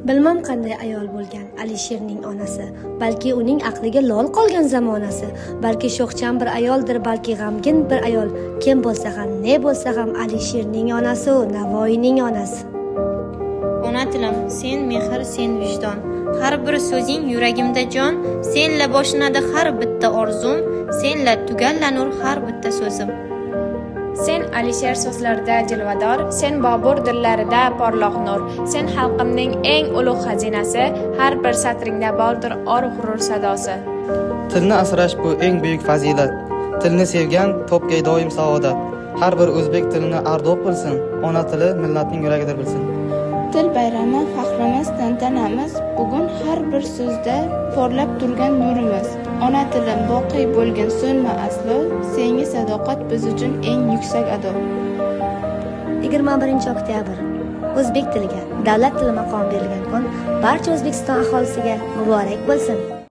Bilmam qanday ayol bo'lgan Alisherning onasi, balki uning aqliga lol qolgan zamonasi, balki sho'xchan bir ayoldir, balki g'amgin bir ayol. Kim bo'lsa ham, ne bo'lsa ham Alisherning onasi u, Navoiyning onasi. Ona tilim, sen mehr, sen vijdon. Har bir so'zing yuragimda jon, senla boshlanadi har bitta orzum, senla tugallanur har bitta so'zim. Sen Alisher so'zlarida jilvador, sen Bobur dillarida porloq nur, sen xalqimning eng ulug' xazinasi, har bir satringda bordir or-g'urur sadosi. Tilni asrash bu eng buyuk fazilat. Tilni sevgan topgay doim saodat. Har bir o'zbek tilini ardoq bilsin, ona tili millatning yuragidir bilsin. Til bayrami, faxrimiz, tantanamiz, bugun har bir so'zda porlab turgan nurimiz. Ona tilim boqiy bo'lgin so'nma aslo, senga sadoqat biz uchun eng yuksak ado. 21-oktyabr o'zbek tiliga davlat tili maqomi berilgan kun barcha O'zbekiston aholisiga muborak bo'lsin.